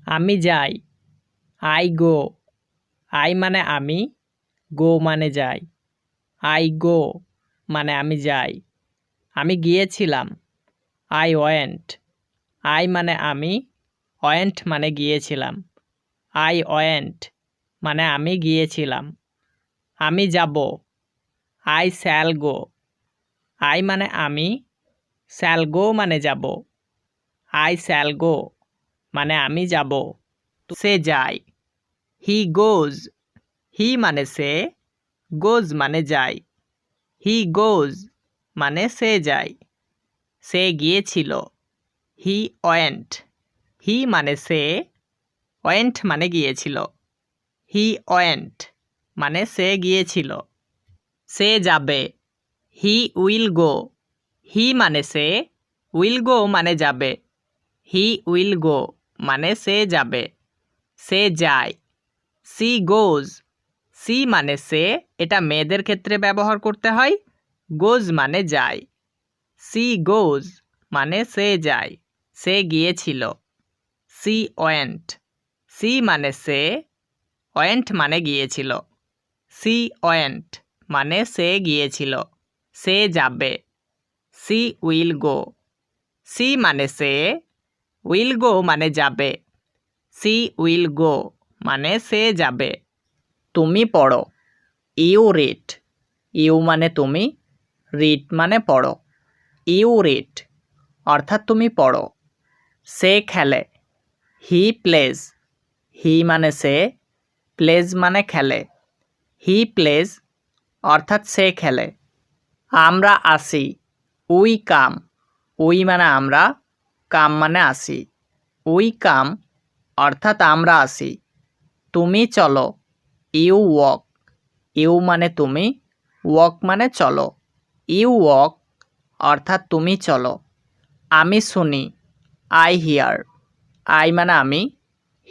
আমি যাই। I go. I মানে আমি, গো মানে যাই। আই গো মানে আমি যাই। আমি গিয়েছিলাম। I went. আই মানে আমি, ওয়েন্ট মানে গিয়েছিলাম। আই ওয়েন্ট মানে আমি গিয়েছিলাম। আমি যাব। I shall go. আই মানে আমি, শ্যাল গো মানে যাব। আই শ্যাল গো মানে আমি যাব। সে যায়। হি গোজ। হি মানে সে, গোজ মানে যায়। হি গোজ মানে সে যায়। সে গিয়েছিল। He went. হি মানে সে, ওয়েন্ট মানে গিয়েছিল। হি ওয়েন্ট মানে সে গিয়েছিল। সে যাবে। He will go. হি মানে সে, উইল গো মানে যাবে। হি উইল গো মানে সে যাবে। সে যায়। সি গোজ। সি মানে সে, এটা মেয়েদের ক্ষেত্রে ব্যবহার করতে হয়। গোজ মানে যায়। সি গোজ মানে সে যায়। সে গিয়েছিল। She went. সি মানে সে, ওয়েন্ট মানে গিয়েছিল। সি ওয়েন্ট মানে সে গিয়েছিল। সে যাবে। C will go. সি মানে সে, উইল গো মানে যাবে। সি উইল গো মানে সে যাবে। তুমি পড়ো। You read. ইউ মানে তুমি, রিড মানে পড়ো। ইউ রিড অর্থাৎ তুমি পড়ো। সে খেলে। He plays. হি মানে সে, প্লেজ মানে খেলে। হি প্লেজ অর্থাৎ সে খেলে। আমরা আসি। We come. উই মানে আমরা, কাম মানে আসি। উই কাম অর্থাৎ আমরা আসি। তুমি চলো। You walk. ইউ মানে তুমি, ওয়াক মানে চলো। ইউ ওয়াক অর্থাৎ তুমি চলো। আমি শুনি। I here. আই মানে আমি,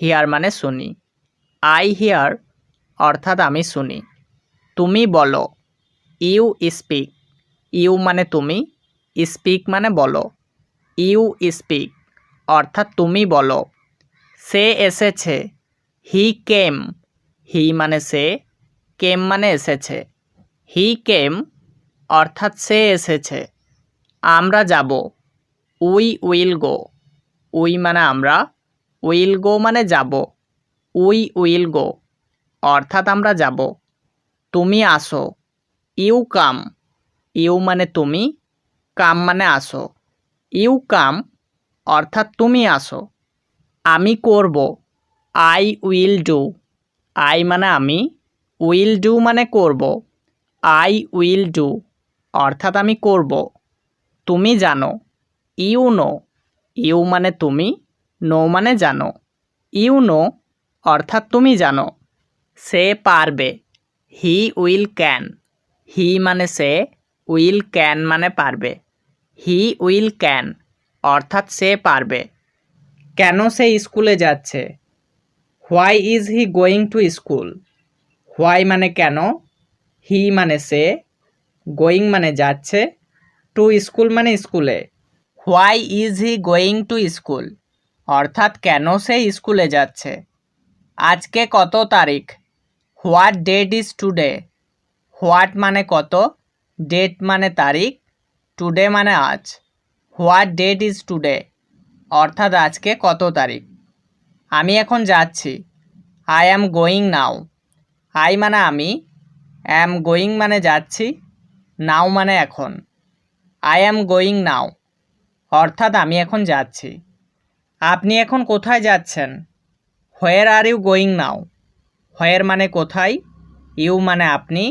হিয়ার মানে শুনি। আই হিয়ার অর্থাৎ আমি শুনি। তুমি বলো। You speak. ইউ মানে তুমি, স্পিক মানে বলো। ইউ স্পিক অর্থাৎ তুমি বলো। সে এসেছে। হি কেম। হি মানে সে, কেম মানে এসেছে। হি কেম অর্থাৎ সে এসেছে। আমরা যাব। We will go. উই মানে আমরা, উইল গো মানে যাব। উই উইল গো অর্থাৎ আমরা যাব। তুমি আসো। You come. ইউ মানে তুমি, কাম মানে আসো। ইউ কাম অর্থাৎ তুমি আসো। আমি করব। I will do. আই মানে আমি, উইল ডু মানে করব। আই উইল ডু অর্থাৎ আমি করব। তুমি জানো। You know. ইউ মানে তুমি, নো মানে জানো। ইউ নো অর্থাৎ তুমি জানো। সে পারবে। He will can. হি মানে সে, উইল ক্যান মানে পারবে। হি উইল ক্যান অর্থাৎ সে পারবে। কেন সে স্কুলে যাচ্ছে? Why is he going to school? Why মানে কেন, হি মানে সে, গোয়িং মানে যাচ্ছে, টু স্কুল মানে স্কুলে। Why is he going to school অর্থাৎ কেন সে স্কুলে যাচ্ছে। আজকে কত তারিখ? What date is today? What মানে কত, ডেট মানে তারিখ, টুডে মানে আজ। হোয়াট ডেট ইজ টুডে অর্থাৎ আজকে কত তারিখ। আমি এখন যাচ্ছি। I am going now. I মানে আমি, অ্যাম গোয়িং মানে যাচ্ছি, নাও মানে এখন। আই অ্যাম গোয়িং নাও অর্থাৎ আমি এখন যাচ্ছি। আপনি এখন কোথায় যাচ্ছেন? হোয়ার আর ইউ গোয়িং নাও? হোয়ার মানে কোথায়, ইউ মানে আপনি,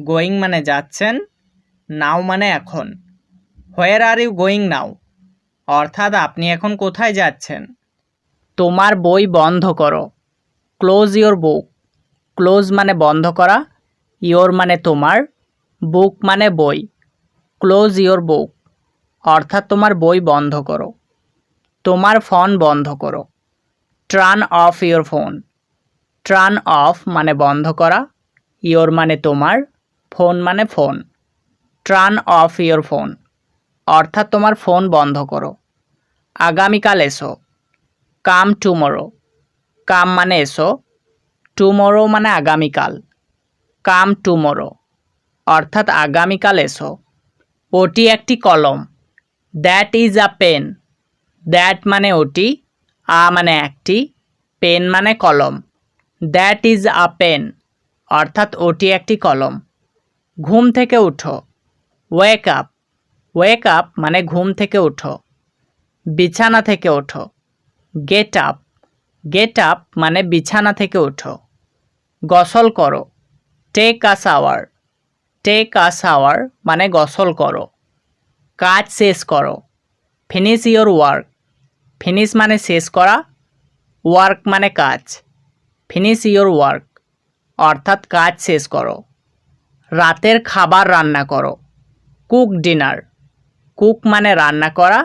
গোয়িং মানে যাচ্ছেন, নাও মানে এখন। হোয়ার আর ইউ গোয়িং নাও অর্থাৎ আপনি এখন কোথায় যাচ্ছেন। তোমার বই বন্ধ করো। Close your book. ক্লোজ মানে বন্ধ করা, ইয়োর মানে তোমার, বুক মানে বই। ক্লোজ ইয়োর বুক অর্থাৎ তোমার বই বন্ধ করো। তোমার ফোন বন্ধ করো। Turn off your phone. Turn off মানে বন্ধ করা, ইয়োর মানে তোমার, ফোন মানে phone. Turn off your phone অর্থাৎ তোমার ফোন বন্ধ করো। আগামীকাল এসো। কাম টুমরো। কাম মানে এসো, টুমরো মানে আগামীকাল, কাম টুমরো অর্থাৎ আগামীকাল এসো। ওটি একটি কলম, that is a pen, that মানে ওটি, আ মানে একটি, পেন মানে কলম, দ্যাট ইজ আ পেন অর্থাৎ ওটি একটি কলম। ঘুম থেকে উঠো, ওয়েক আপ, ওয়েক আপ মানে ঘুম থেকে উঠো। বিছানা থেকে ওঠো, গেট আপ, গেট আপ মানে বিছানা থেকে ওঠো। গোসল করো, take a shower, take a shower মানে গোসল করো। কাজ শেষ করো, ফিনিশ ইয়োর ওয়ার্ক, ফিনিশ মানে শেষ করা, ওয়ার্ক মানে কাজ, ফিনিশ ইয়োর ওয়ার্ক অর্থাৎ কাজ শেষ করো। রাতের খাবার রান্না করো, কুক ডিনার, কুক মানে রান্না করা,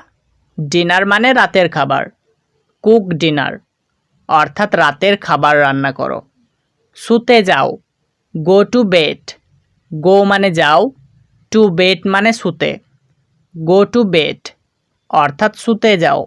ডিনার মানে রাতের খাবার, কুক ডিনার অর্থাৎ রাতের খাবার রান্না করো। শুতে যাও, গো টু বেড, গো মানে যাও, টু বেড মানে শুতে, গো টু বেড অর্থাৎ শুতে যাও।